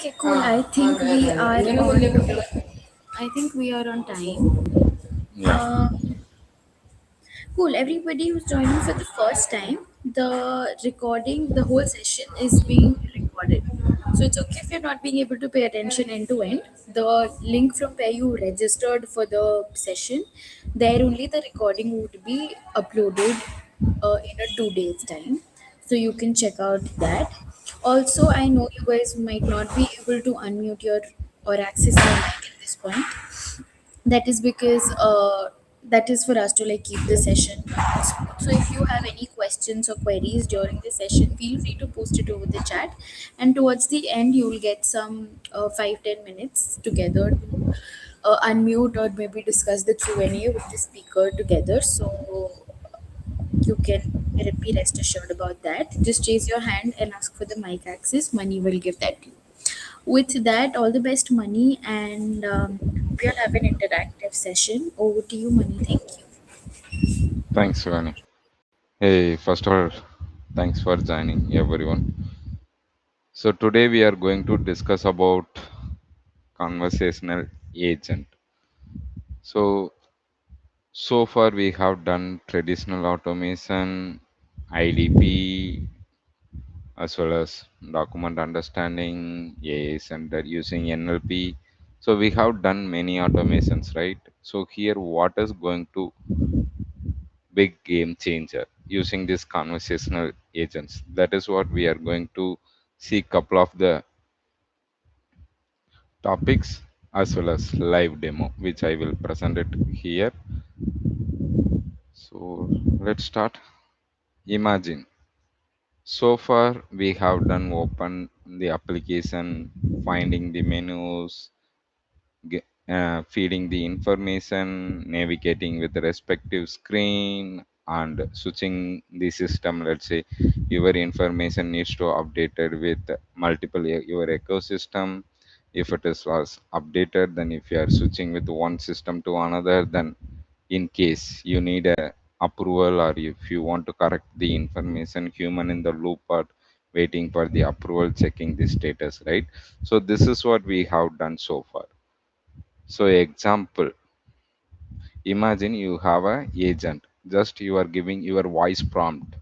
Okay, cool. I think we are on time. Yeah, Cool. Everybody who's joining for the first time, the recording, the whole session is being recorded. So it's okay if you're not being able to pay attention end to end. The link from where you registered for the session, there only the recording would be uploaded in a 2 days time. So you can check out that. Also, I know you guys might not be able to unmute your or access your mic at this point. That is because that is for us to like keep the session running smooth. So if you have any questions or queries during the session, feel free to post it over the chat, and towards the end you will get some 5-10 minutes together to unmute or maybe discuss the Q&A with the speaker together. So you can be rest assured about that. Just raise your hand and ask for the mic access. Money will give that to you. With that, all the best, Money, and we'll have an interactive session. Over to you, Money. Thank you. thanks, Vani. Hey, first of all, thanks for joining, everyone. So today we are going to discuss about conversational agent. So so far we have done traditional automation, IDP, as well as document understanding, AI center using NLP. So we have done many automations, right? So here, what is going to big game changer using these conversational agents? That is what we are going to see couple of the topics as well as live demo which I will present it here. So let's start. Imagine, so far we have done open the application, finding the menus, feeding the information, navigating with the respective screen, and switching the system. Let's say your information needs to updated with multiple your ecosystem. If it is was updated, then if you are switching with one system to another, then in case you need a approval or if you want to correct the information, human in the loop part waiting for the approval, checking the status, right? So this is what we have done so far. So example, imagine you have a agent. Just you are giving your voice prompt.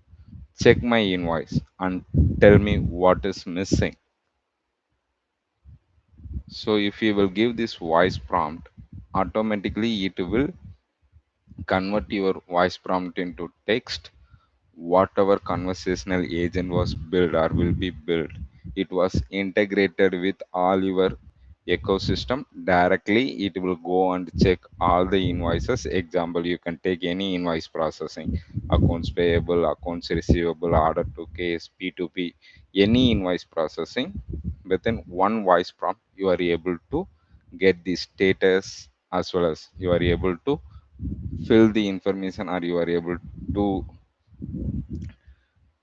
Check my invoice and tell me what is missing. So if you will give this voice prompt, automatically it will convert your voice prompt into text. Whatever conversational agent was built or will be built, it was integrated with all your ecosystem. Directly it will go and check all the invoices. Example, you can take any invoice processing, accounts payable, accounts receivable, order to case, P2P, any invoice processing. Within one voice prompt you are able to get the status, as well as you are able to fill the information, or you are able to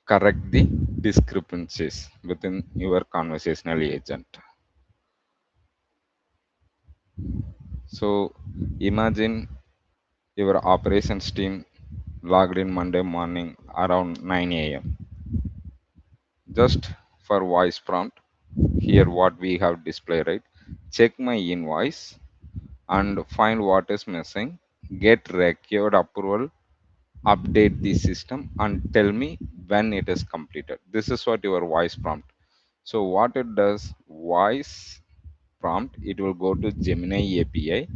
correct the discrepancies within your conversational agent. So imagine your operations team logged in Monday morning around 9 a.m. just for voice prompt. Here what we have display, right? Check my invoice and find what is missing, get record approval, update the system, and tell me when it is completed. This is what your voice prompt. So what it does, voice prompt, it will go to Gemini API,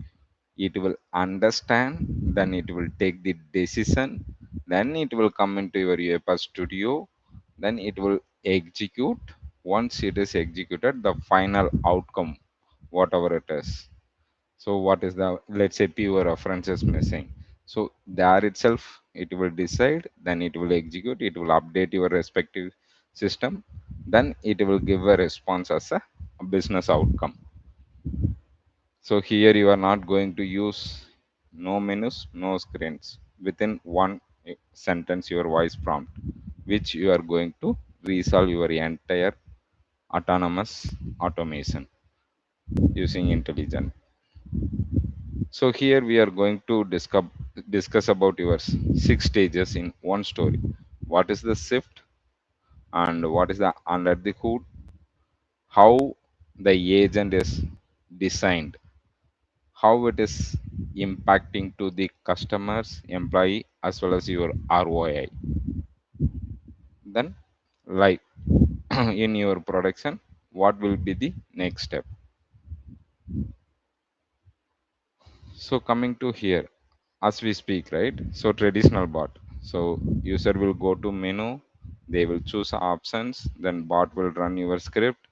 it will understand, then it will take the decision, then it will come into your UiPath Studio, then it will execute. Once it is executed, the final outcome, whatever it is. So what is the, let's say pure reference is missing. So there itself, it will decide, then it will execute, it will update your respective system, then it will give a response as a business outcome. So here you are not going to use no menus, no screens. Within one sentence, your voice prompt, which you are going to resolve your entire autonomous automation using intelligent. So here we are going to discuss about your six stages in one story. What is the shift and what is the under the hood? How the agent is designed, how it is impacting to the customers, employee, as well as your ROI. Then, like in your production, what will be the next step? So coming to here, as we speak, right? So traditional bot. So user will go to menu, they will choose options, then bot will run your script.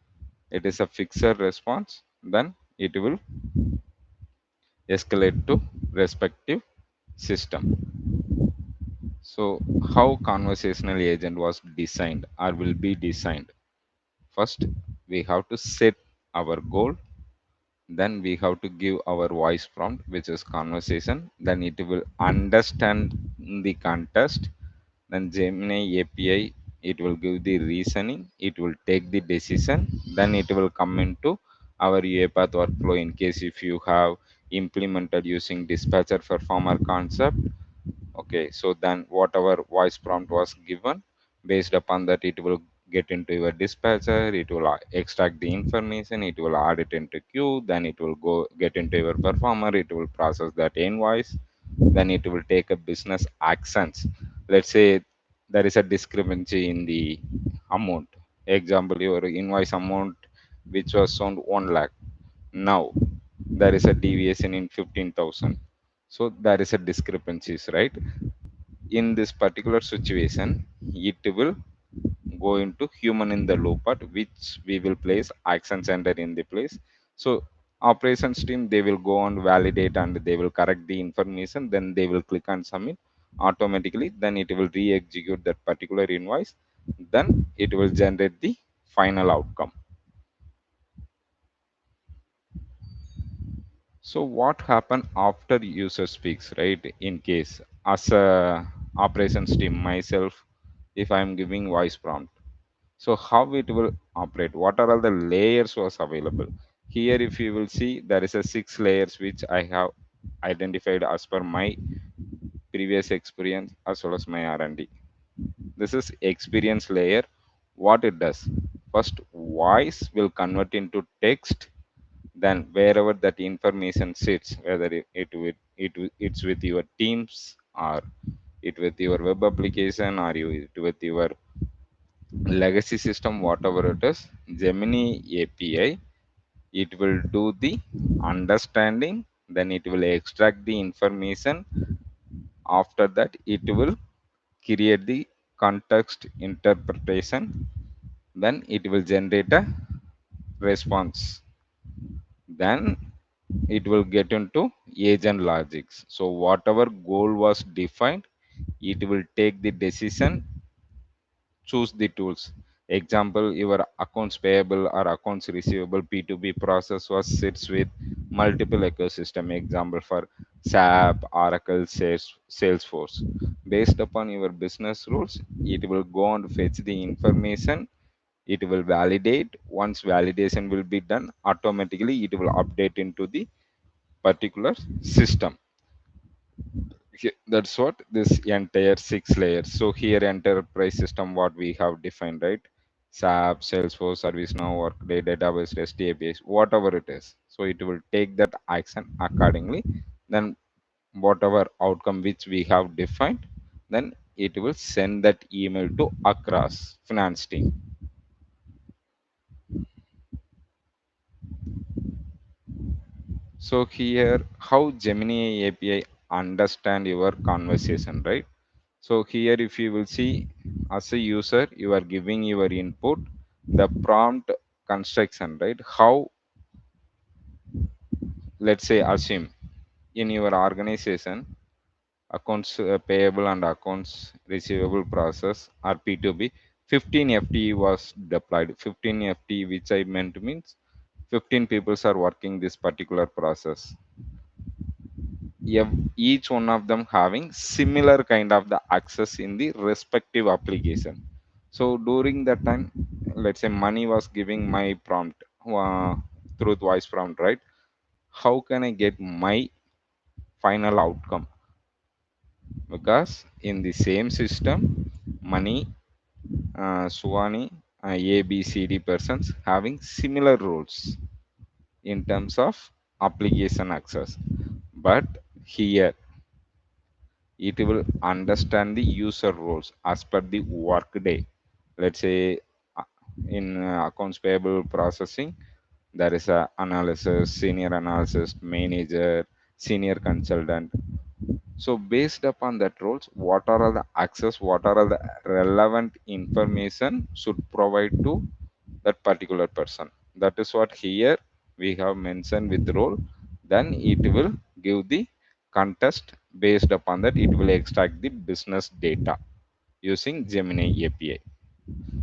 It is a fixed response. Then it will escalate to respective system. So how conversational agent was designed or will be designed? First, we have to set our goal. Then we have to give our voice prompt, which is conversation. Then it will understand the context. Then Gemini API, it will give the reasoning. It will take the decision. Then it will come into our UiPath workflow in case if you have implemented using dispatcher performer concept. Okay, so then whatever voice prompt was given, based upon that, it will get into your dispatcher, it will extract the information, it will add it into queue, then it will go get into your performer, it will process that invoice, then it will take a business actions. Let's say there is a discrepancy in the amount. Example, your invoice amount which was shown 1 lakh. Now there is a deviation in 15,000. So there is a discrepancies, right? In this particular situation, it will go into human in the loop part, which we will place action center in the place. So operations team, they will go and validate and they will correct the information, then they will click and submit automatically, then it will re-execute that particular invoice, then it will generate the final outcome. So what happen after user speaks, right? In case as a operations team myself, if I am giving voice prompt, so how it will operate? What are all the layers was available? Here, if you will see, there is a 6 layers which I have identified as per my previous experience as well as my R&D. This is experience layer. What it does? First, voice will convert into text, then wherever that information sits, whether it's with your teams or it with your web application or it with your legacy system, whatever it is, Gemini API, it will do the understanding, then it will extract the information. After that, it will create the context interpretation, then it will generate a response, then it will get into agent logics. So whatever goal was defined, it will take the decision, choose the tools. Example, your accounts payable or accounts receivable P2B process was sits with multiple ecosystem. Example for SAP, Oracle, Salesforce. Based upon your business rules, it will go and fetch the information, it will validate. Once validation will be done, automatically it will update into the particular system. Okay, that's what this entire 6 layers. So here enterprise system, what we have defined, right? SAP, Salesforce, ServiceNow, Workday, database, REST APIs, whatever it is. So it will take that action accordingly. Then whatever outcome which we have defined, then it will send that email to across finance team. So here, how Gemini API understand your conversation, right? So here, if you will see, as a user, you are giving your input, the prompt construction, right? How, let's say, assume in your organization, accounts payable and accounts receivable process or P2B, 15 FTE was deployed. 15 FTE, which I meant means 15 people are working this particular process. Each one of them having similar kind of the access in the respective application. So during that time, let's say money was giving my prompt, through voice prompt, right? How can I get my final outcome? Because in the same system, money, Suwani, A, B, C, D persons having similar roles in terms of application access. But here it will understand the user roles as per the workday. Let's say uh, in accounts payable processing, there is a analysis, senior analysis, manager, senior consultant. So based upon that roles, what are all the access, what are all the relevant information should provide to that particular person. That is what here we have mentioned with role. Then it will give the context. Based upon that, it will extract the business data using Gemini API.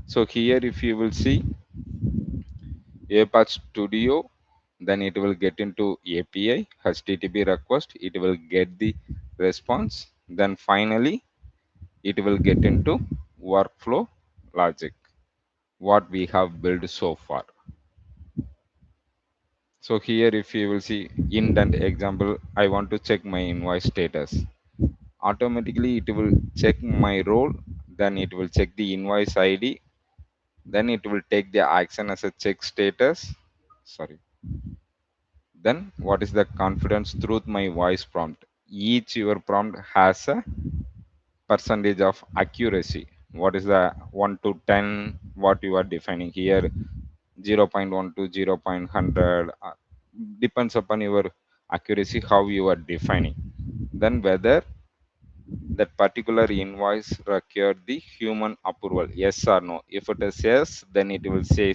So here if you will see APAT Studio, then it will get into API, HTTP request, it will get the response. Then finally, it will get into workflow logic, what we have built so far. So here if you will see indent example, I want to check my invoice status. Automatically it will check my role, then it will check the invoice ID, then it will take the action as a check status. Sorry. Then what is the confidence truth my voice prompt? Each your prompt has a percentage of accuracy. What is the 1 to 10 what you are defining here? 0.1 to 0.100 depends upon your accuracy how you are defining. Then whether that particular invoice required the human approval, yes or no. If it is yes, then it will say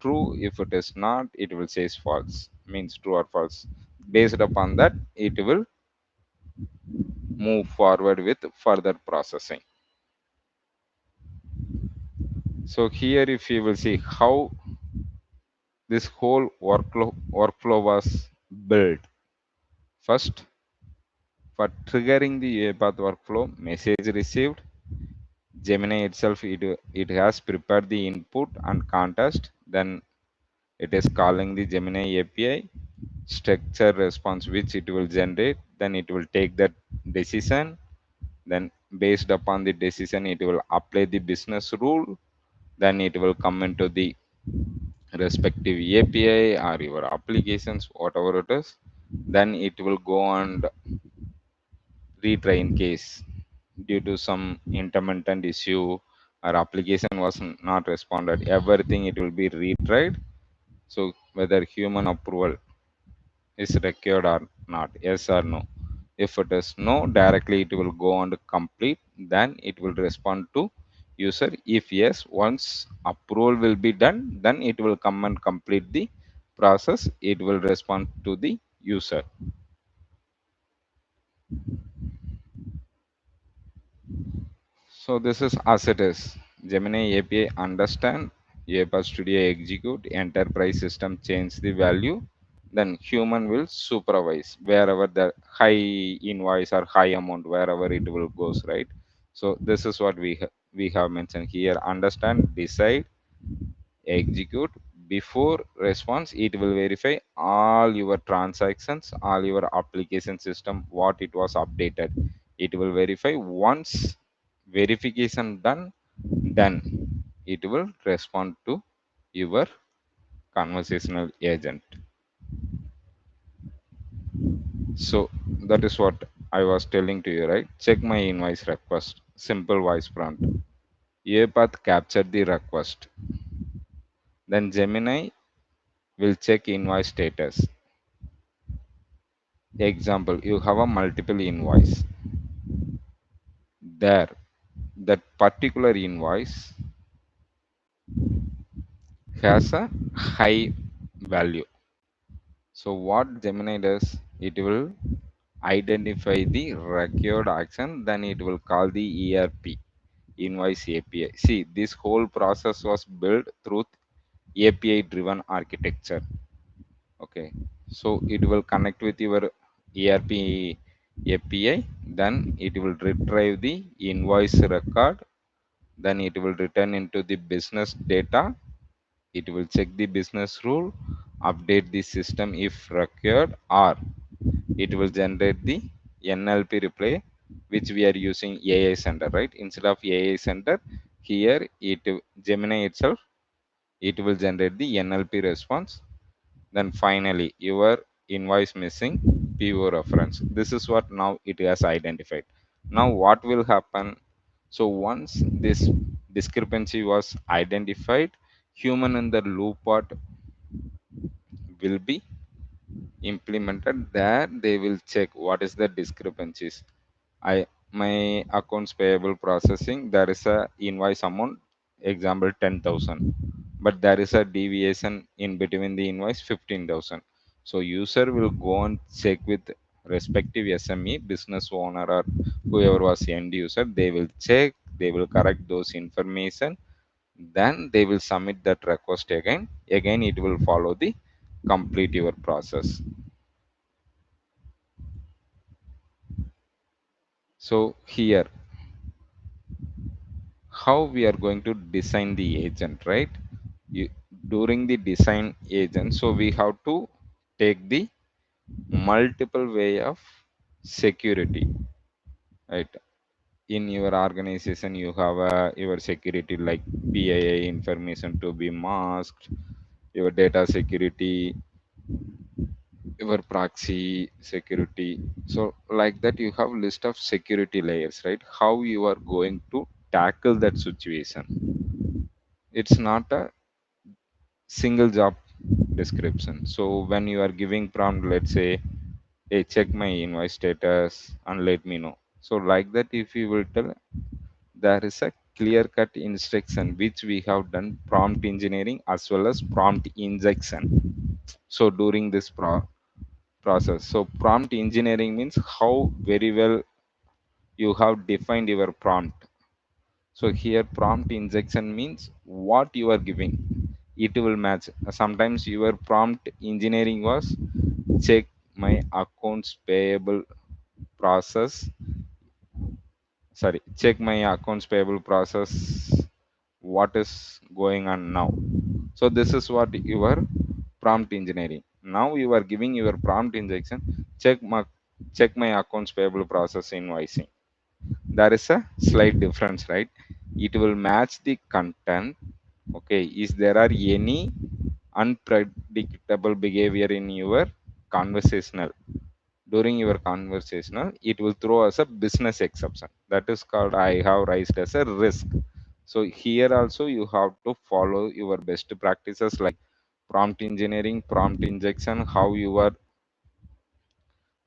true. If it is not, it will say false, means true or false. Based upon that, it will move forward with further processing. So here if you will see how this whole workflow was built. First, for triggering the UiPath workflow, message received, Gemini itself, it has prepared the input and context. Then it is calling the Gemini API, structure response which it will generate. Then it will take that decision. Then based upon the decision, it will apply the business rule. Then it will come into the respective API or your applications, whatever it is. Then it will go and retry in case due to some intermittent issue or application was not responded, everything it will be retried. So whether human approval is required or not, yes or no. If it is no, directly it will go on to complete, then it will respond to user. If yes, once approval will be done, then it will come and complete the process, it will respond to the user. So this is as it is. Gemini API understand, UiPath Studio execute, enterprise system change the value, then human will supervise wherever the high invoice or high amount, wherever it will goes, right? So this is what we have mentioned here. Understand, decide, execute. Before response, it will verify all your transactions, all your application system, what it was updated. It will verify. Once verification done, it will respond to your conversational agent. So that is what I was telling to you, right? Check my invoice request, simple voice prompt. UiPath captured the request, then Gemini will check invoice status. Example, you have a multiple invoice there, that particular invoice has a high value. So what Gemini does, it will identify the required action, then it will call the ERP, invoice API. See, this whole process was built through API driven architecture. Okay, so it will connect with your ERP API, then it will retrieve the invoice record, then it will return into the business data, it will check the business rule, update the system if required, or it will generate the NLP reply, which we are using AI Center, right? Instead of AI Center, here it Gemini itself, it will generate the NLP response. Then finally your invoice missing PO reference. This is what now it has identified. Now what will happen? So once this discrepancy was identified, human in the loop part will be implemented. There they will check what is the discrepancies. I My accounts payable processing, there is a invoice amount, example 10,000, but there is a deviation in between the invoice 15,000. So user will go and check with respective SME, business owner, or whoever was end user. They will check, they will correct those information, then they will submit that request again. Again it will follow the complete your process. So here how we are going to design the agent, right? you, During the design agent, so we have to take the multiple way of security, right? In your organization you have your security like PII information to be masked, your data security, your proxy security. So like that you have list of security layers, right? How you are going to tackle that situation. It's not a single job description. So when you are giving prompt, let's say, hey, check my invoice status and let me know. So like that, if you will tell, there is a clear cut instruction which we have done prompt engineering as well as prompt injection. So during this process, so prompt engineering means how very well you have defined your prompt. So here prompt injection means what you are giving, it will match. Sometimes your prompt engineering was check my accounts payable process. Sorry, check my accounts payable process. What is going on now? So this is what your prompt engineering. Now you are giving your prompt injection. Check my accounts payable process invoicing. There is a slight difference, right? It will match the content. Okay, is there are any unpredictable behavior in your conversational? During your conversational it will throw as a business exception, that is called I have raised as a risk. So here also you have to follow your best practices like prompt engineering, prompt injection, how you are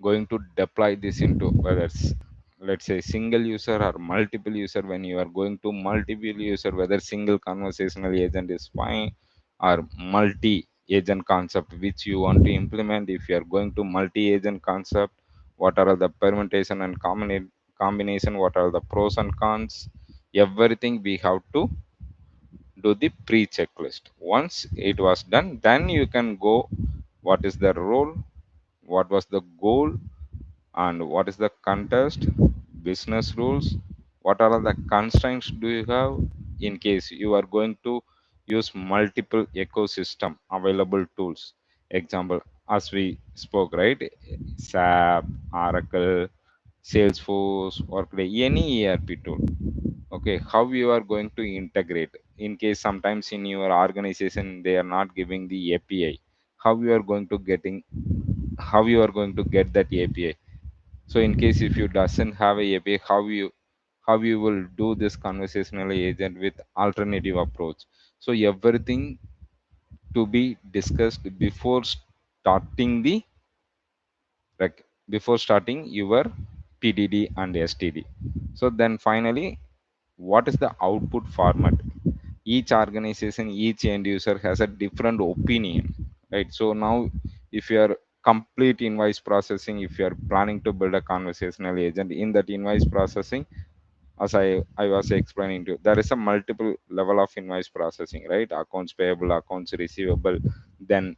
going to deploy this into whether it's, let's say, single user or multiple user. When you are going to multiple user, whether single conversational agent is fine or multi agent concept which you want to implement. If you are going to multi agent concept, what are the permutation and combination, what are the pros and cons, everything we have to do the pre checklist. Once it was done, then you can go what is the role, what was the goal, and what is the context, business rules, what are the constraints do you have in case you are going to use multiple ecosystem available tools. Example, as we spoke, right? SAP, Oracle, Salesforce, Workday, any ERP tool. Okay, how you are going to integrate in case sometimes in your organization they are not giving the API. How you are going to getting, how you are going to get that API? So in case if you doesn't have a API, how you will do this conversational agent with alternative approach? So everything to be discussed before starting the, like, before starting your PDD and STD. So then finally, what is the output format? Each organization, each end user has a different opinion, right? So now if you are complete invoice processing, if you are planning to build a conversational agent in that invoice processing, as I was explaining to you, there is a multiple level of invoice processing, right? Accounts payable, accounts receivable, then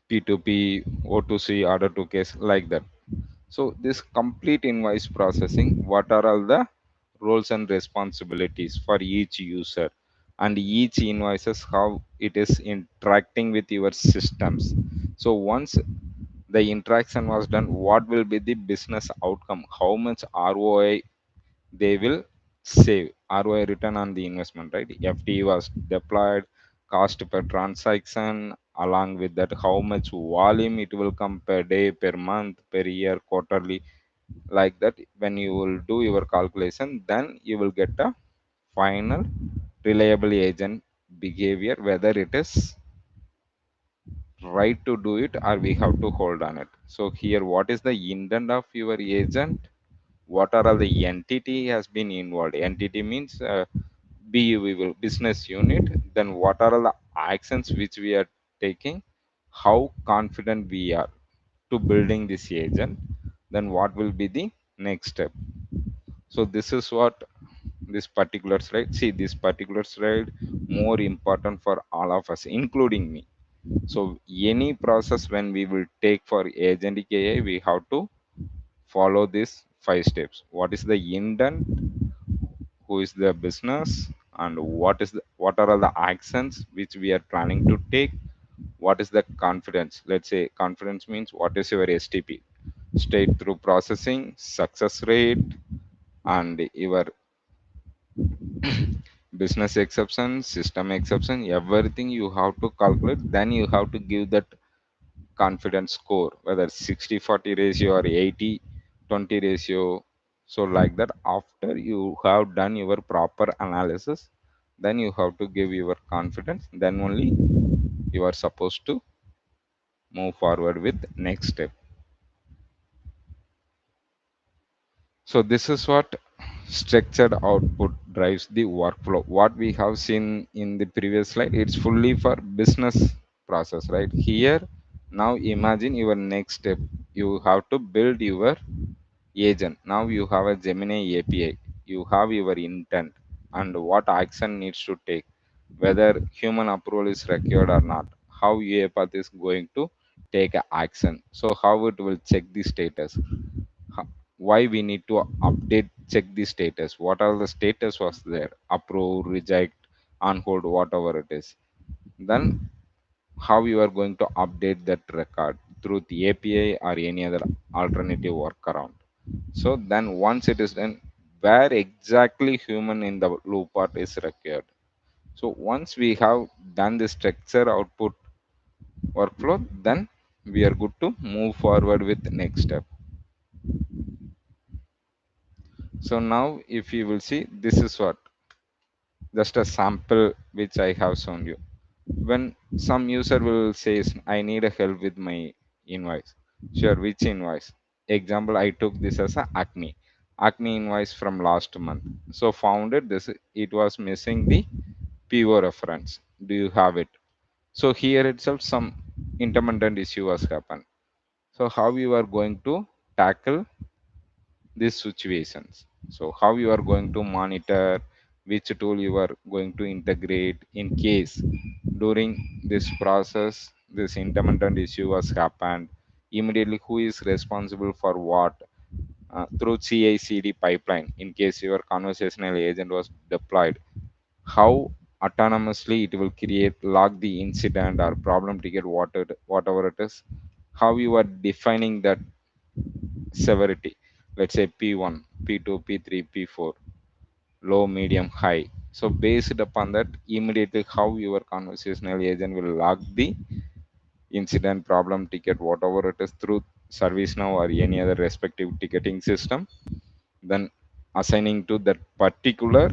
P2P, O2C, order to case, like that. So this complete invoice processing, what are all the roles and responsibilities for each user, and each invoices, how it is interacting with your systems. So once the interaction was done, what will be the business outcome? How much ROI they will save? ROI, return on the investment, right? FT was deployed, cost per transaction, along with that how much volume it will come per day, per month, per year, quarterly, like that. When you will do your calculation, then you will get a final reliable agent behavior, whether it is right to do it or we have to hold on it. So here, what is the intent of your agent? What are all the entity has been involved? Entity means BU, will business unit. Then what are all the actions which we are taking? How confident we are to building this agent? Then what will be the next step? So this is what this particular slide. See, this particular slide more important for all of us, including me. So any process when we will take for agentic AI, we have to follow these 5 steps. What is the intent? Who is the business? And what are all the actions which we are planning to take? What is the confidence? Let's say confidence means what is your STP? Straight through processing, success rate, and your business exception, system exception, everything you have to calculate. Then you have to give that confidence score, whether 60/40 ratio or 80/20 ratio. So like that, after you have done your proper analysis, then you have to give your confidence, then only you are supposed to move forward with next step. So this is what structured output drives the workflow. What we have seen in the previous slide, it's fully for business process, right? Here, now imagine your next step. You have to build your agent. Now you have a Gemini API. You have your intent and what action needs to take, whether human approval is required or not. How UiPath is going to take a action. So how it will check the status, why we need to update, check the status, what are the status was there, approve, reject, on hold, whatever it is. Then how you are going to update that record through the API or any other alternative workaround. So then once it is done, where exactly human in the loop part is required. So once we have done the structure output workflow, then we are good to move forward with the next step. So now if you will see, this is what just a sample which I have shown you. When some user will say, I need a help with my invoice. Sure, which invoice? Example, I took this as a Acme invoice from last month. So found it, this it was missing the PO reference. Do you have it? So here itself some intermittent issue was happened. So how you are going to tackle these situations? So how you are going to monitor, which tool you are going to integrate in case during this process this intermittent issue was happened, immediately who is responsible for what, through CI/CD pipeline. In case your conversational agent was deployed, how autonomously it will create, log the incident or problem ticket, whatever it is. How you are defining that severity, let's say P1, P2, P3, P4, low, medium, high. So based upon that, immediately how your conversational agent will log the incident, problem ticket, whatever it is, through ServiceNow or any other respective ticketing system, then assigning to that particular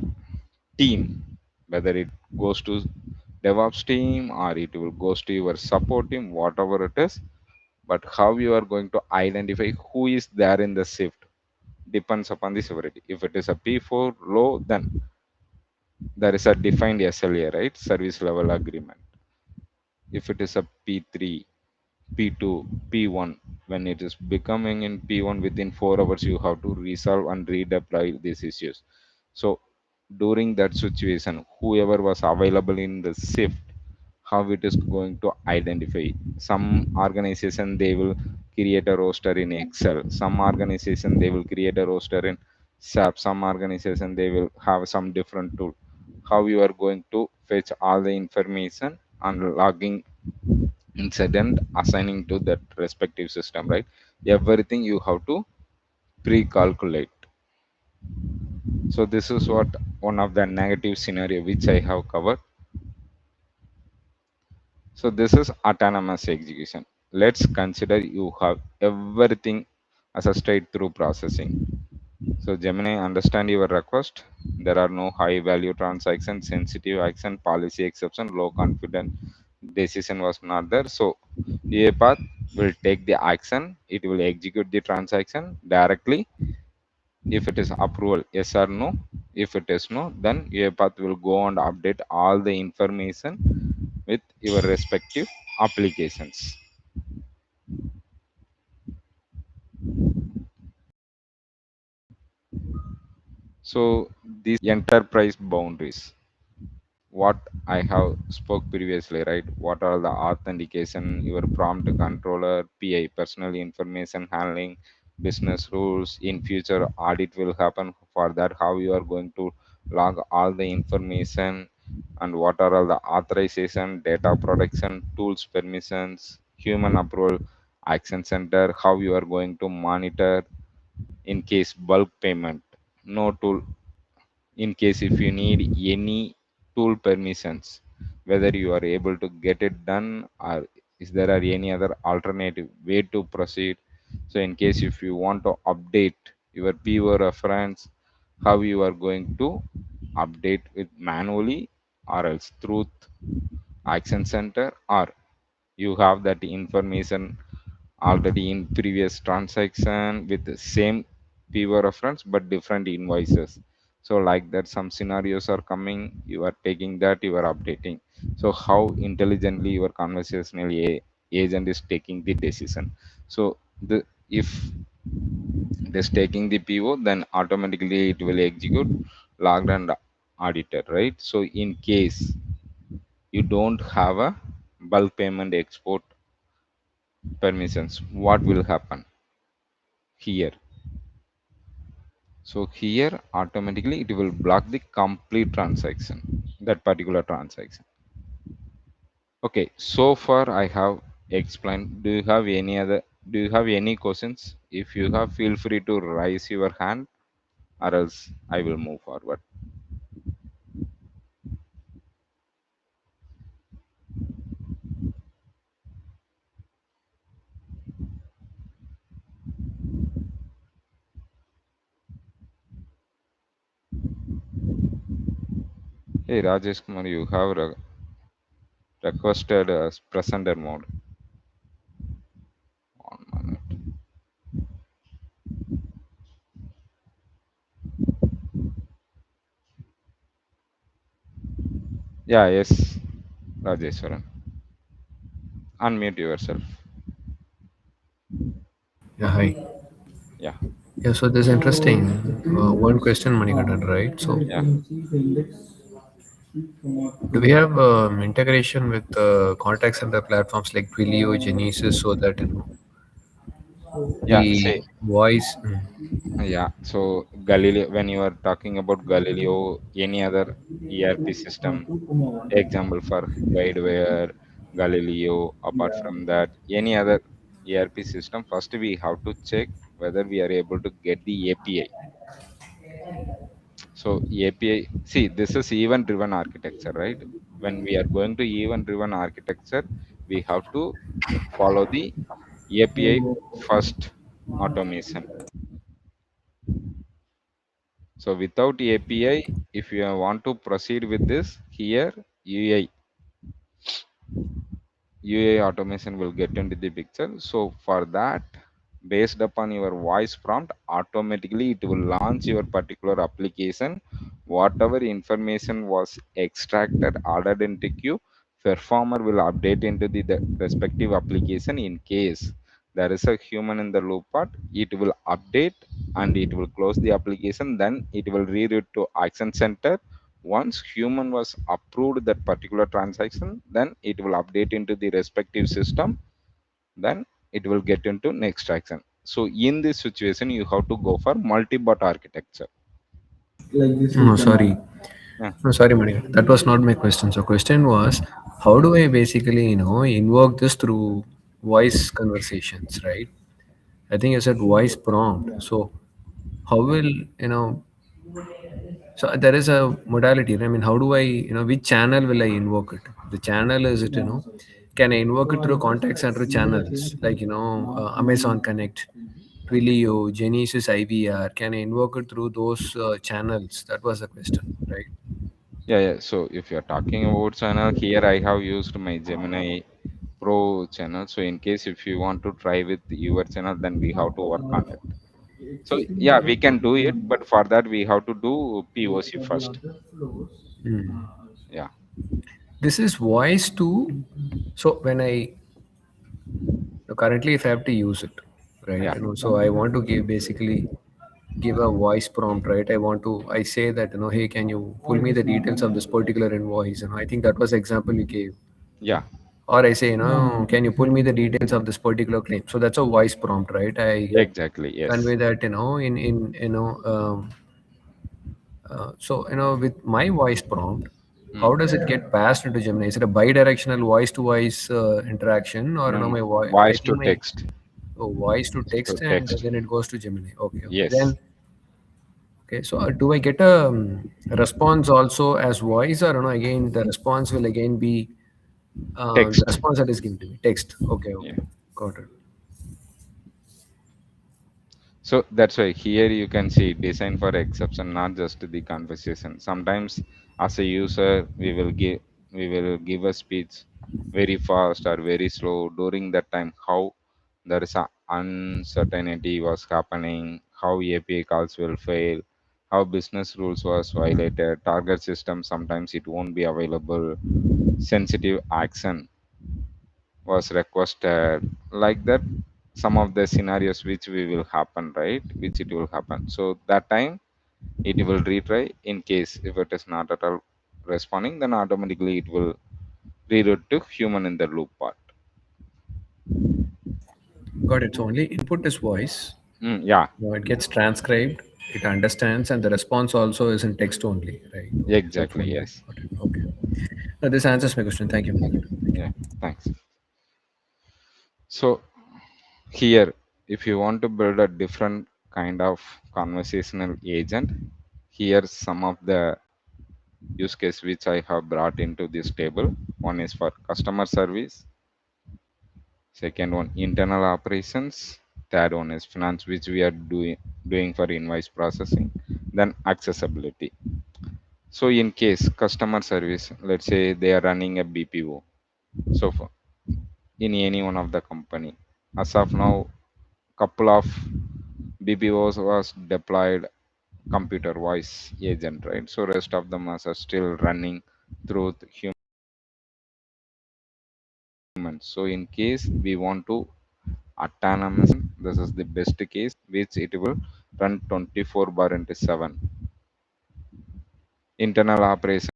team, whether it goes to DevOps team or it will goes to your support team, whatever it is. But how you are going to identify who is there in the shift depends upon the severity. If it is a P4 low, then there is a defined SLA, right? Service level agreement. If it is a P3, P2, P1, when it is becoming in P1, within 4 hours, you have to resolve and redeploy these issues. So during that situation, whoever was available in the shift, how it is going to identify. Some organization they will create a roster in Excel, some organization they will create a roster in SAP, some organization they will have some different tool. How you are going to fetch all the information and logging incident, assigning to that respective system, right? Everything you have to pre-calculate. So this is what one of the negative scenario which I have covered. So this is autonomous execution. Let's consider you have everything as a straight through processing. So Gemini understand your request. There are no high value transaction, sensitive action, policy exception, low confidence decision was not there. So UiPath will take the action. It will execute the transaction directly. If it is approval, yes or no. If it is no, then UiPath will go and update all the information with your respective applications. So these enterprise boundaries, what I have spoke previously, right? What are the authentication, your prompt controller, PI, personal information handling, business rules. In future, audit will happen. For that, how you are going to log all the information, and what are all the authorization, data protection, tools permissions, human approval, action center, how you are going to monitor in case bulk payment, no tool in case if you need any tool permissions, whether you are able to get it done or is there are any other alternative way to proceed. So in case if you want to update your PO reference, how you are going to update with manually or else through action center, or you have that information already in previous transaction with the same PO reference but different invoices. So like that some scenarios are coming, you are taking that, you are updating. So how intelligently your conversational agent is taking the decision. So the if it is taking the PO, then automatically it will execute logged and audited, right? So in case you don't have a bulk payment export permissions, what will happen here? So here automatically it will block the complete transaction, that particular transaction. Okay, so far I have explained. Do you have any other, do you have any questions? If you have, feel free to raise your hand or else I will move forward. Hey Rajesh Kumar, you have requested presenter mode. 1 minute. Yeah, yes, Rajeshwaran. Unmute yourself. Yeah, hi. Yeah, Yeah, so this is interesting. One question, Manikandan, right? So, yeah. do we have integration with contact center platforms like Twilio, Genesis, so that Yeah, the say. voice? Yeah, so Galileo, when you are talking about Galileo, any other ERP system, example for Guidewire, Galileo, apart from that, any other ERP system, first we have to check whether we are able to get the API. So API, see, this is event-driven architecture, right? When we are going to event-driven architecture, we have to follow the API first automation. So without API, if you want to proceed with this, here UI automation will get into the picture. So for that, based upon your voice prompt, automatically it will launch your particular application. Whatever information was extracted, ordered into queue, performer will update into the respective application. In case there is a human in the loop part, it will update and it will close the application. Then it will reroute to action center. Once human was approved that particular transaction, then it will update into the respective system, then it will get into next action. So in this situation you have to go for multi-bot architecture. No, sorry. Yeah, No, sorry, Manikandan. That was not my question. So, question was, how do I basically, invoke this through voice conversations, right? I think you said voice prompt. So, how will So there is a modality. I mean, how do I, which channel will I invoke it? The channel is it, can I invoke it through contact center channels like, Amazon Connect, Twilio, Genesis IVR? Can I invoke it through those channels? That was the question, right? Yeah, yeah. So if you're talking about channel, here I have used my Gemini Pro channel. So in case if you want to try with your channel, then we have to work on it. So yeah, we can do it, but for that we have to do POC first. Hmm. Yeah, This is voice to. So when I currently, if I have to use it, right? yeah, So I want to give basically give a voice prompt, right? I say that, hey, can you pull me the details of this particular invoice? I think that was the example you gave. yeah. Or I say, can you pull me the details of this particular claim? So that's a voice prompt, right? I Exactly. Yes. convey that, in so with my voice prompt, Mm. how does it get passed into Gemini? Is it a bi-directional voice-to-voice interaction, or No, no. my I Voice to think my text. voice to To text, and text. then it goes to Gemini. Okay, okay. Yes. Then okay. So do I get a response also as voice, or again the response will again be the Text. response that is given to me text? Okay, Yeah. okay, got it. So that's why here you can see design for exception, not just the conversation. Sometimes as a user, we will give a speech very fast or very slow during that time. How there is a uncertainty was happening, how API calls will fail, how business rules was violated, target system sometimes it won't be available, sensitive action was requested, like that. Some of the scenarios which we will happen, right, which it will happen, so that time it will retry. In case if it is not at all responding, then automatically it will reroute to human in the loop part. Got it. So only input is voice. Yeah, It gets transcribed. It understands, and the response also is in text only, right? Okay, so it's exactly, one line. yes. Got it. Okay. Now, this answers my question. Thank you. Thank you. Yeah, thanks. So here, if you want to build a different kind of conversational agent, here's some of the use case which I have brought into this table. One is for customer service, second one internal operations, third one is finance, which we are doing for invoice processing, then accessibility. So in case customer service, let's say they are running a BPO, so for, in any one of the company, as of now, couple of BPOs was deployed computer voice agent, right? So rest of them are still running through humans. So in case we want to autonomous, this is the best case which it will run 24 bar into 7. Internal operation,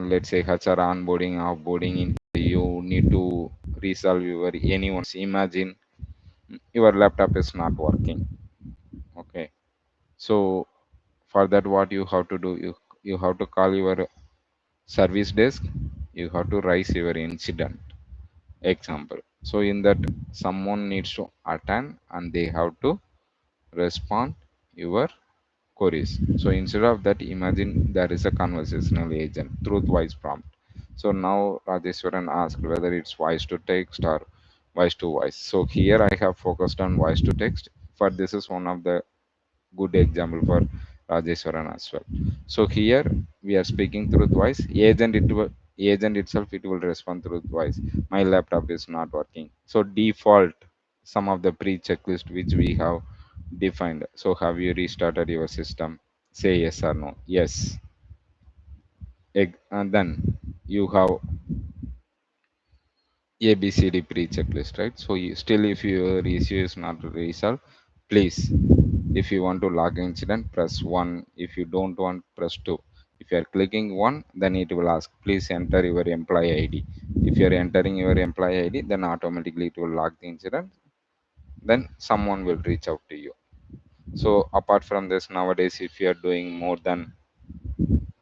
let's say HR onboarding, offboarding, in you need to resolve your anyone's, imagine your laptop is not working. Okay, so for that what you have to do, you have to call your service desk, you have to raise your incident example. So in that someone needs to attend and they have to respond your queries. So instead of that, imagine there is a conversational agent through voice prompt. So now Rajeshwaran asked whether it's voice to text or voice to voice. So here I have focused on voice to text. For this is one of the good example for Rajeshwaran as well. So here we are speaking through voice. Agent itself it will respond through voice. My laptop is not working. So default some of the pre-checklist which we have defined. So have you restarted your system? Say yes or no. Yes. And then you have ABCD pre-checklist, right? So you, still if your issue is not resolved, please, if you want to log incident, press 1. If you don't want, press 2. If you are clicking 1, then it will ask, please enter your employee ID. If you are entering your employee ID, then automatically it will log the incident. Then someone will reach out to you. So apart from this, nowadays, if you are doing more than,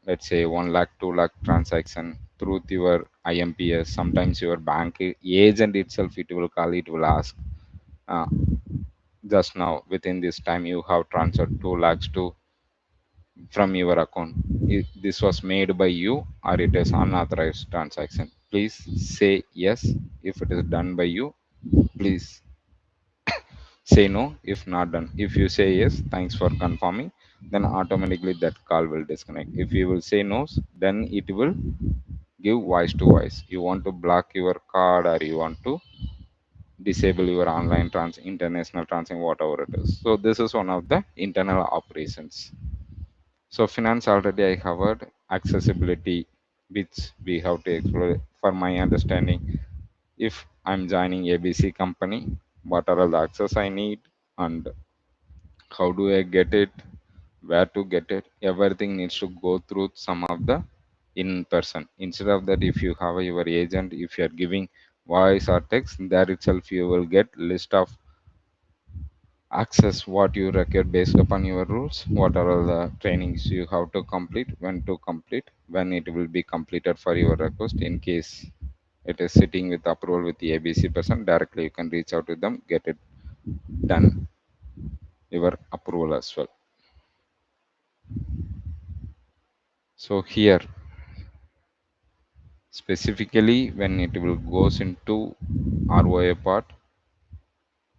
let's say, 1 lakh, 2 lakh transaction through your IMPS, sometimes your bank agent itself, it will call, it will ask, uh, just now within this time you have transferred 2 lakhs to from your account. This was made by you or it is unauthorized transaction. Please say yes if it is done by you. Please say no if not done. If you say yes, thanks for confirming, then automatically that call will disconnect. If you will say no, then it will give voice to voice. You want to block your card or you want to disable your online international transaction, whatever it is. So this is one of the internal operations. So finance already I covered. Accessibility, which we have to explore. For my understanding, if I'm joining ABC company, what are all the access I need and how do I get it, where to get it, everything needs to go through some of the in person. Instead of that, if you have your agent, if you are giving voice or text, there itself you will get list of access what you require based upon your rules, what are all the trainings you have to complete, when to complete, when it will be completed for your request. In case it is sitting with approval with the ABC person, directly you can reach out to them, get it done, your approval as well. So here specifically when it will goes into ROA part,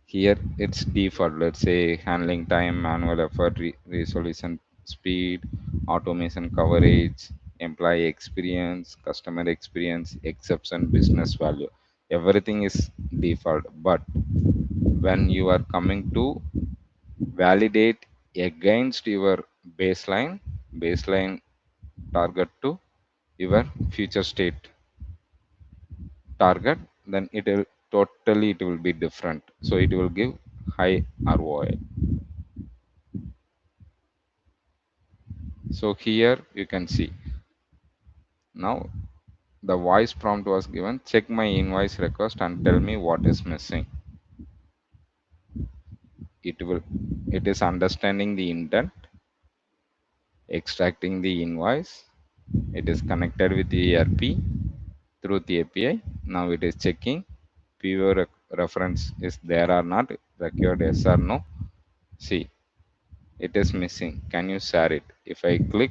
here it's default. Let's say handling time, manual effort, resolution speed, automation coverage, employee experience, customer experience, exception, business value. Everything is default. But when you are coming to validate against your baseline target to your future state target, then it will be different. So it will give high ROI. So here you can see now the voice prompt was given, check my invoice request and tell me what is missing. It is understanding the intent, extracting the invoice. It is connected with the ERP through the API. Now it is checking PO reference is there or not, required yes or no. See, it is missing. Can you share it? If I click,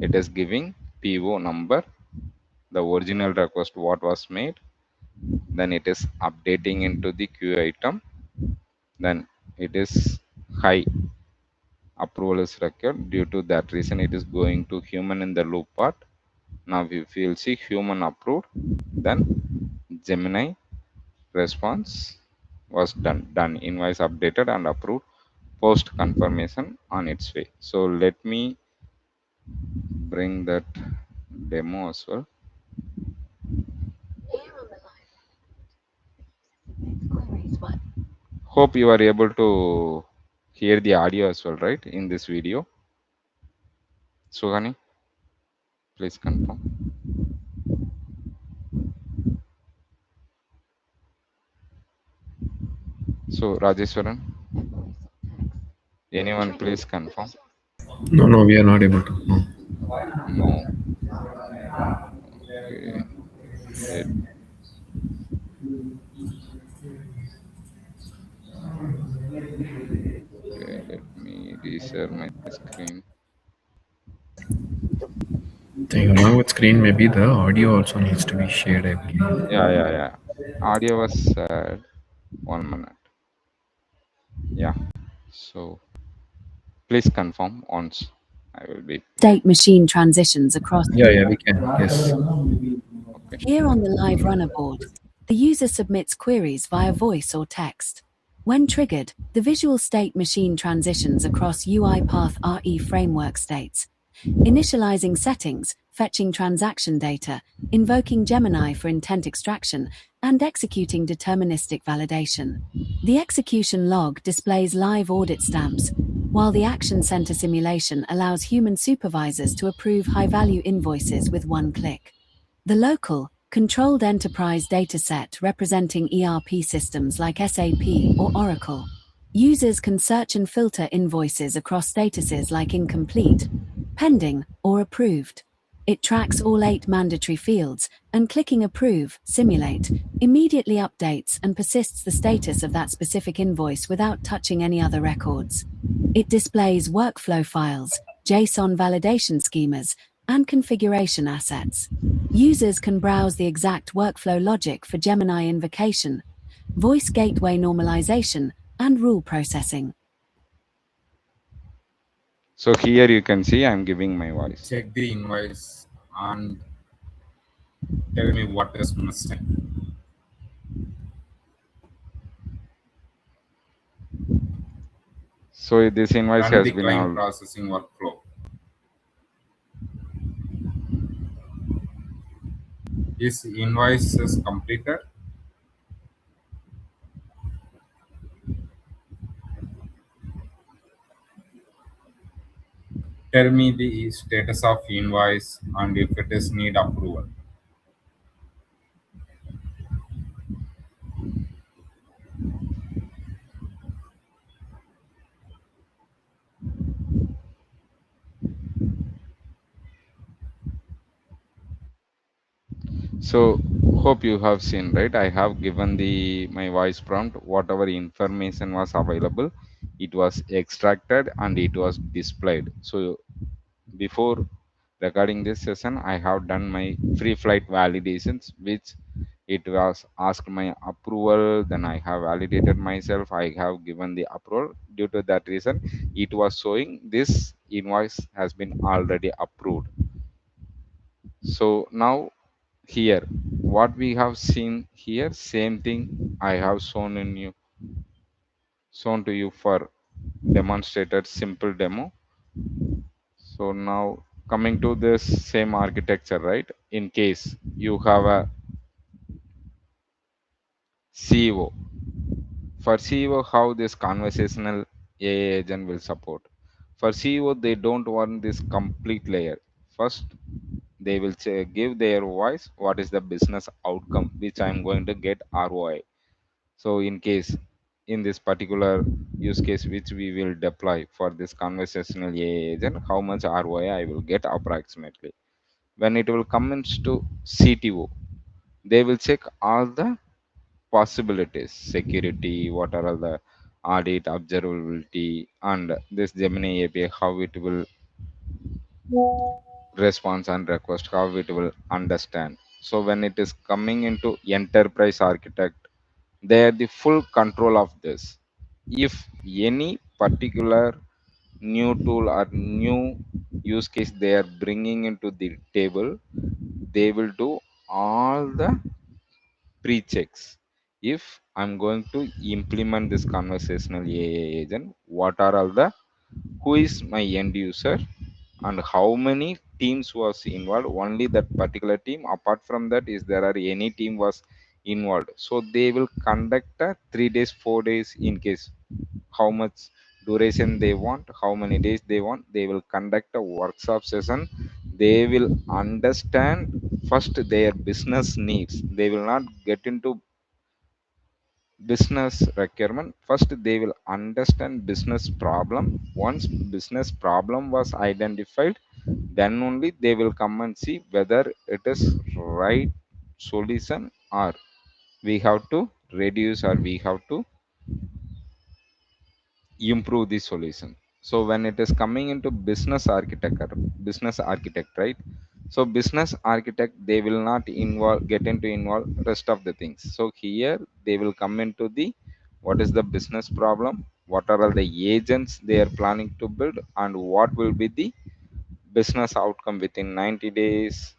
it is giving PO number, the original request what was made, then it is updating into the queue item, then it is high approval is required. Due to that reason, it is going to human in the loop part. Now if you will see human approved, then Gemini response was done, invoice updated and approved, post confirmation on its way. So let me bring that demo as well. Hope you are able to hear the audio as well, right, in this video. Suhani, please confirm. So Rajeswaran, anyone please confirm? No, no, we are not able to. No. No. Okay. Let, okay, let me reshare my screen. I think along with screen, maybe the audio also needs to be shared, I believe. Yeah. Audio was 1 minute. Yeah. So please confirm once. I will be State machine transitions across. Yeah, yeah, we can. Yes. okay. Here on the live runner board, the user submits queries via voice or text. When triggered, the visual state machine transitions across UiPath RE framework states, initializing settings, fetching transaction data, invoking Gemini for intent extraction, and executing deterministic validation. The execution log displays live audit stamps, while the Action Center simulation allows human supervisors to approve high-value invoices with one click. The local, controlled enterprise dataset representing ERP systems like SAP or Oracle. Users can search and filter invoices across statuses like incomplete, pending, or approved. It tracks all 8 mandatory fields, and clicking Approve, Simulate, immediately updates and persists the status of that specific invoice without touching any other records. It displays workflow files, JSON validation schemas, and configuration assets. Users can browse the exact workflow logic for Gemini invocation, voice gateway normalization, and rule processing. So here you can see I'm giving my voice. Check the invoice and tell me what is missing. So this invoice Run has the been claim all. processing workflow. Is invoices completed? Tell me the status of invoice and if it is need approval. So hope you have seen, right? I have given the my voice prompt, whatever information was available, it was extracted and it was displayed. So before recording this session, I have done my free flight validations, which it was asked my approval. Then I have validated myself. I have given the approval. Due to that reason, it was showing this invoice has been already approved. So now here, what we have seen here, same thing I have shown to you for demonstrated simple demo. So now coming to this same architecture, right? In case you have a CEO, for CEO, how this conversational AI agent will support. For CEO, they don't want this complete layer. First, they will give their voice what is the business outcome which I'm going to get ROI. So in case in this particular use case which we will deploy for this conversational AI agent, how much ROI I will get approximately. When it will come into CTO, they will check all the possibilities, security, what are all the audit, observability, and this Gemini API, how it will response and request, how it will understand. So when it is coming into enterprise architect, they are the full control of this. If any particular new tool or new use case they are bringing into the table, they will do all the pre-checks. If I'm going to implement this conversational AI agent, what are all the, who is my end user and how many teams was involved, only that particular team, apart from that is there are any team was involved, so they will conduct a 3 days 4 days, in case how much duration they want, how many days they want, they will conduct a workshop session. They will understand first their business needs. They will not get into business requirement. First they will understand business problem. Once business problem was identified, then only they will come and see whether it is right solution or we have to reduce or we have to improve the solution. So when it is coming into business architect, right? So business architect, they will not involve rest of the things. So here they will come into the, what is the business problem, what are all the agents they are planning to build, and what will be the business outcome within 90 days,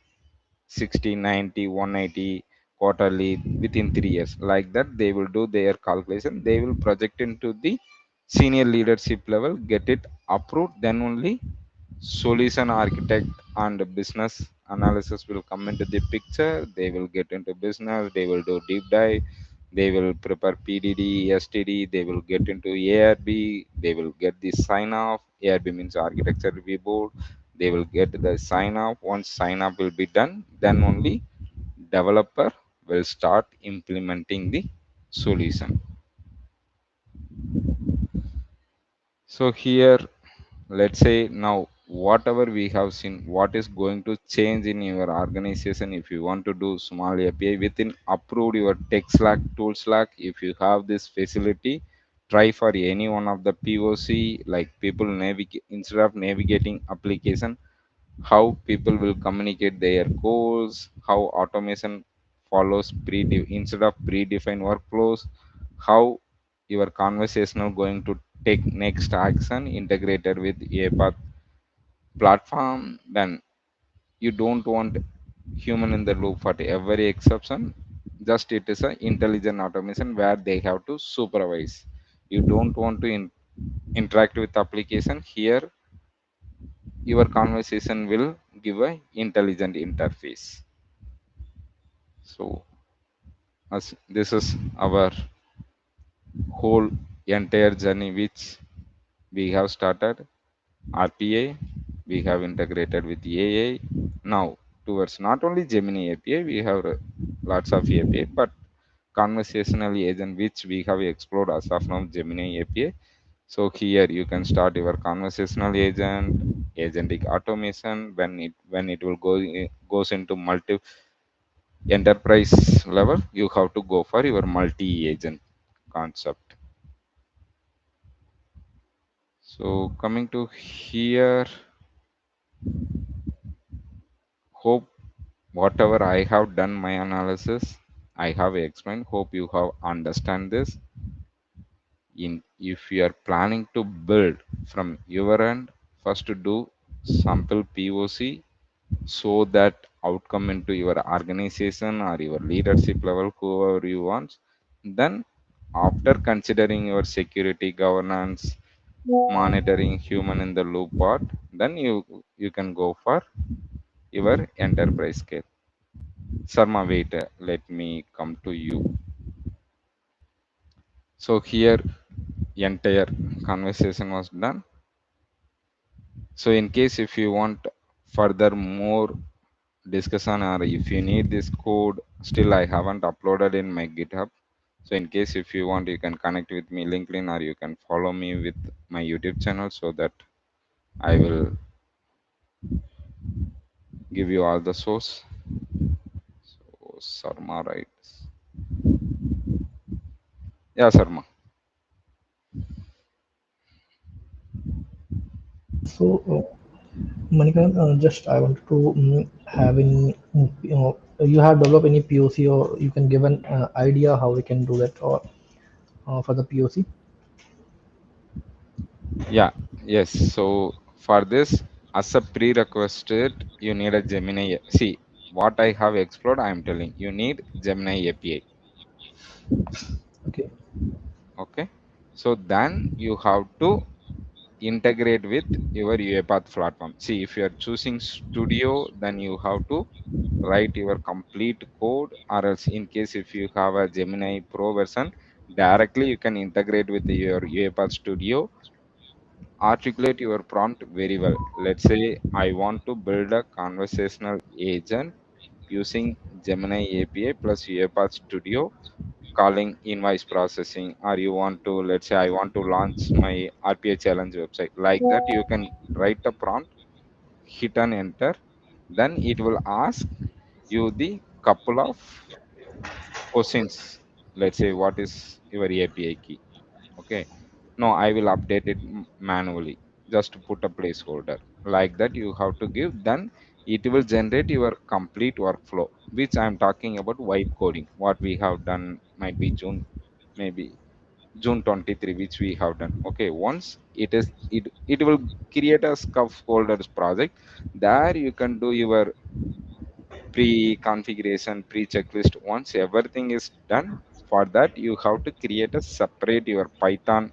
60, 90, 180, quarterly, within 3 years. Like that they will do their calculation. They will project into the senior leadership level, get it approved, then only solution architect and business analysis will come into the picture. They will get into business, they will do deep dive, they will prepare PDD, STD, they will get into ARB, they will get the sign off. ARB means architecture review board. They will get the sign off. Once sign off will be done, then only developer will start implementing the solution. So here, let's say now whatever we have seen, what is going to change in your organization if you want to do small API within approved your tech Slack tool Slack. If you have this facility, try for any one of the POC, like people navigate instead of navigating application, how people will communicate their goals, how automation follows instead of predefined workflows, how your conversational going to take next action integrated with a platform. Then you don't want human in the loop for every exception. Just it is a intelligent automation where they have to supervise. You don't want to interact with application here. Your conversation will give a intelligent interface. So as this is our whole entire journey which we have started. RPA, we have integrated with AI. Now towards not only Gemini API, we have lots of API, but conversational agent which we have explored as of now, Gemini API. So here you can start your conversational agent, agentic automation. When it will goes into multi enterprise level, you have to go for your multi agent concept. So coming to here, hope whatever I have done my analysis, I have explained. Hope you have understand this. In if you are planning to build from your end, first to do sample POC, so that outcome into your organization or your leadership level, whoever you want. Then after considering your security governance, monitoring human in the loop part, then you can go for your enterprise scale. Sarma, wait, let me come to you. So here entire conversation was done. So in case if you want further more discussion, or if you need this code, still I haven't uploaded in my GitHub. So in case if you want, you can connect with me LinkedIn, or you can follow me with my YouTube channel, so that I will give you all the source. So Sarma, right? Yeah, Sarma. So, Manika, just I wanted to have any, you have developed any POC, or you can give an idea how we can do that, or for the POC. Yeah, yes. So for this, as a prerequisite, you need a Gemini. See, what I have explored, I am telling you need Gemini API. Okay. Okay. So then you have to integrate with your UiPath platform. See, if you are choosing Studio, then you have to write your complete code, or else in case if you have a Gemini Pro version, directly you can integrate with your UiPath Studio, articulate your prompt very well. Let's say I want to build a conversational agent using Gemini API plus UiPath Studio, calling invoice processing, or you want to, let's say I want to launch my RPA challenge website. Like that, you can write a prompt, hit and enter, then it will ask you the couple of questions. Let's say what is your API key? Okay, no, I will update it manually, just to put a placeholder. Like that you have to give, then it will generate your complete workflow, which I'm talking about vibe coding. What we have done might be June, maybe June 23, which we have done. Okay, once it will create a scaffolders project. There you can do your pre-configuration, pre-checklist. Once everything is done, for that you have to create a separate your Python,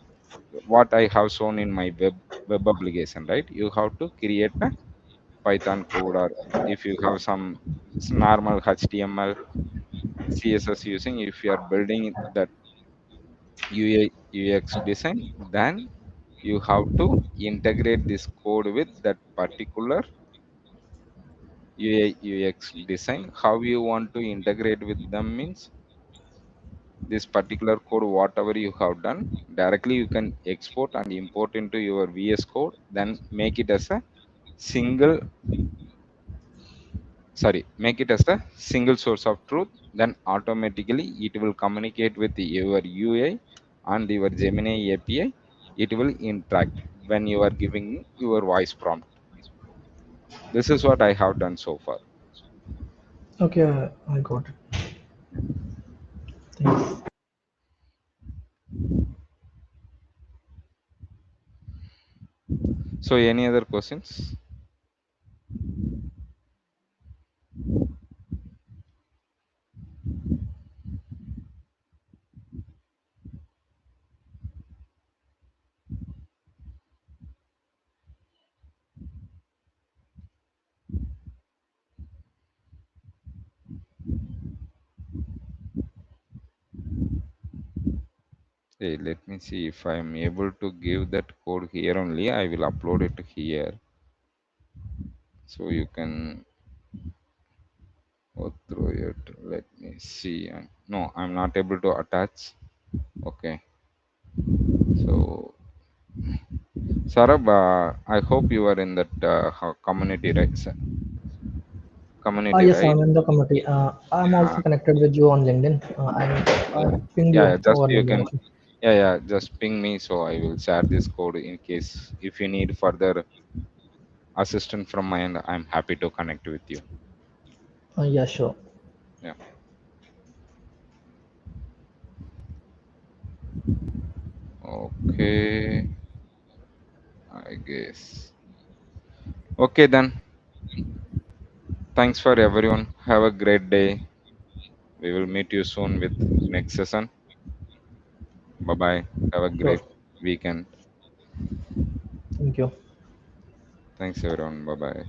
what I have shown in my web application, right? You have to create a Python code, or if you have some normal HTML, CSS using, if you are building that UI UX design, then you have to integrate this code with that particular UI UX design. How you want to integrate with them means, this particular code, whatever you have done, directly you can export and import into your VS code, then make it as a single, make it as a single source of truth. Then automatically it will communicate with your UI and your Gemini API, it will interact when you are giving your voice prompt. This is what I have done so far. Okay, I got it. Thanks. So any other questions? Hey, let me see if I am able to give that code here only. I will upload it here so you can go through it. Let me see. No, I'm not able to attach. Okay. So, Sarab, I hope you are in that community, right? Community, Yes, right? I'm in the committee. I'm also Uh, connected with you on LinkedIn. I pinged yeah, you yeah, just over you LinkedIn can. also. Yeah, yeah, just ping me so I will share this code in case if you need further assistance from my end. I'm happy to connect with you. Yeah, sure. Yeah. Okay. I guess. Okay then. Thanks for everyone. Have a great day. We will meet you soon with next session. Bye bye. Have a Sure. great weekend. Thank you. Thanks everyone. Bye bye.